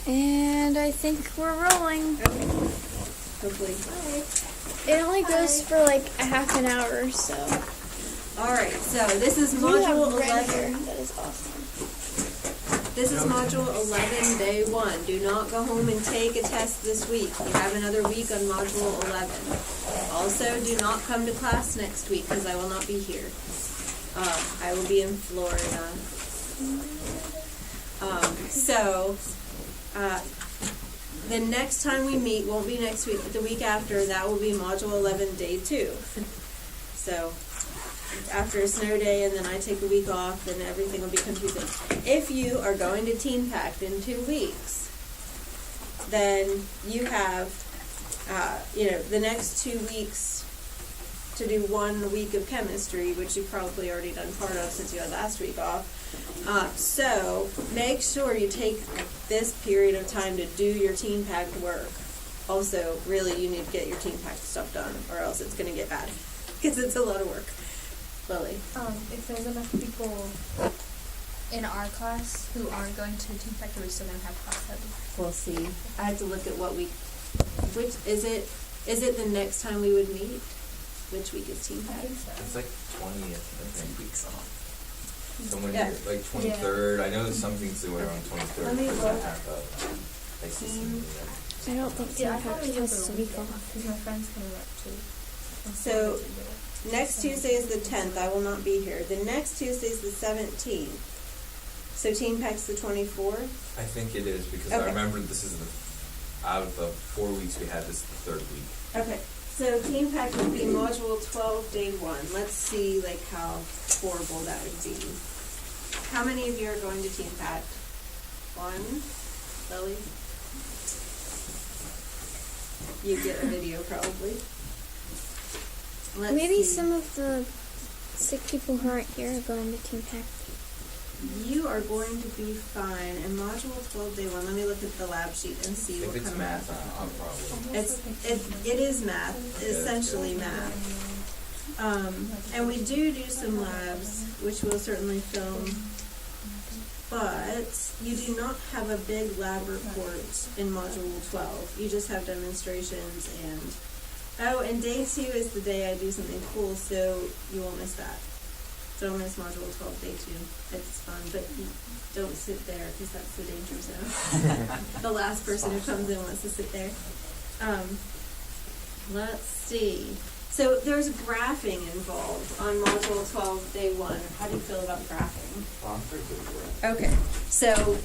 And I think we're rolling. Okay. Hopefully. It only goes for like a half an hour or so. Alright, so this is You module have red 11. hair. That is awesome. This is module 11, day 1. Do not go home and take a test this week. You have another week on module 11. Also, do not come to class next week because I will not be here. I will be in Florida. The next time we meet won't be next week, but the week after, that will be module 11, day 2. So, after a snow day and then I take a week off, then everything will be confusing. If you are going to Teen Pact in 2 weeks, then you have, the next 2 weeks to do 1 week of chemistry, which you've probably already done part of since you had last week off. So make sure you take this period of time to do your Teen Pact work. Also, really, you need to get your Teen Pact stuff done, or else it's going to get bad, because it's a lot of work. Lily? If there's enough people in our class who aren't going to Teen Pact, are we still going to have class that week? We'll see. I have to look at what week. Which is it? Is it the next time we would meet? Which week is Teen Pact? It's like 20th, I think. Weeks off. Somewhere Yeah. near, like 23rd. I know there's something somewhere around 23rd. Let me because look. I have ICC. I don't think Yeah, I Teen thought Pact we did has the a week weekend, off. because my friend's coming up too. So, next Tuesday is the 10th. I will not be here. The next Tuesday is the 17th. So Teen Pact's the 24th? I think it is because Okay. I remember this is out of the 4 weeks we had, this is the 3rd week. Okay. So Teen Pact would be module 12, day 1. Let's see how horrible that would be. How many of you are going to Teen Pact? 1? Lily? You get a video probably. Let's Maybe see. some of the sick people who aren't here are going to Teen Pact. You are going to be fine. In module 12, day 1, let me look at the lab sheet and see If what it's comes math, up. I'll probably. It is math, essentially math. And we do some labs, which we'll certainly film, but you do not have a big lab report in module 12. You just have demonstrations and day 2 is the day I do something cool, so you won't miss that. Don't miss module 12, day 2. It's fun, but you don't sit there because that's the danger zone. The last person who comes in wants to sit there. Let's see. So there's graphing involved on module 12, day 1. How do you feel about graphing? I'm pretty good for it. Okay, so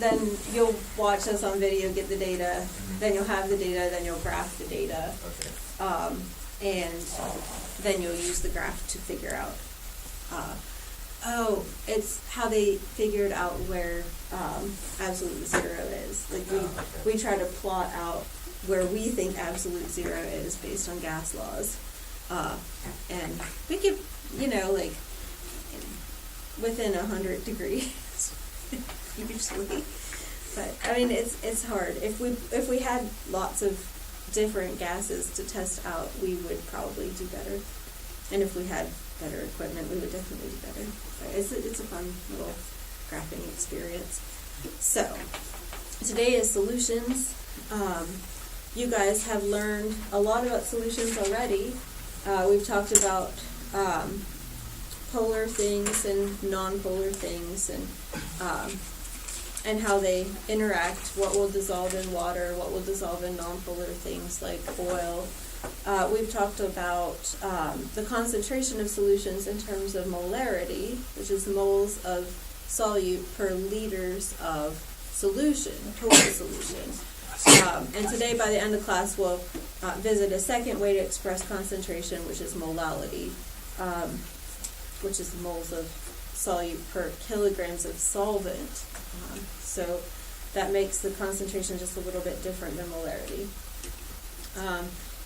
then you'll watch us on video, get the data, then you'll have the data, then you'll graph the data, Okay. and then you'll use the graph to figure out. It's how they figured out where absolute zero is. Like we try to plot out where we think absolute zero is based on gas laws, and we get like within 100 degrees usually. But I mean it's hard. If we had lots of different gases to test out, we would probably do better. And if we had better equipment, we would definitely do better. But it's a fun little graphing experience. So, today is solutions. You guys have learned a lot about solutions already. We've talked about polar things and non-polar things and how they interact, what will dissolve in water, what will dissolve in non-polar things like oil. We've talked about the concentration of solutions in terms of molarity, which is moles of solute per liters of solution, total solution. And today, by the end of class, we'll visit a second way to express concentration, which is molality, which is moles of solute per kilograms of solvent. So that makes the concentration just a little bit different than molarity.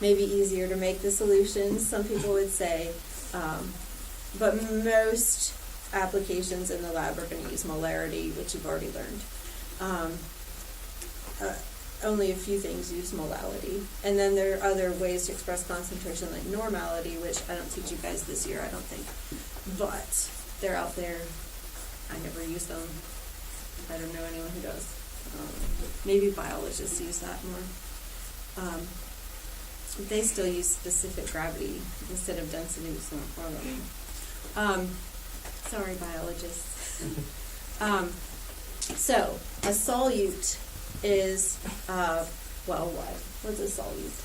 Maybe easier to make the solutions, some people would say, but most applications in the lab are going to use molarity, which you've already learned. Only a few things use molality. And then there are other ways to express concentration like normality, which I don't teach you guys this year, I don't think. But they're out there. I never use them. I don't know anyone who does. Maybe biologists use that more. They still use specific gravity instead of density, so I don't know. Sorry, biologists. So, a solute is, well, what? What's a solute?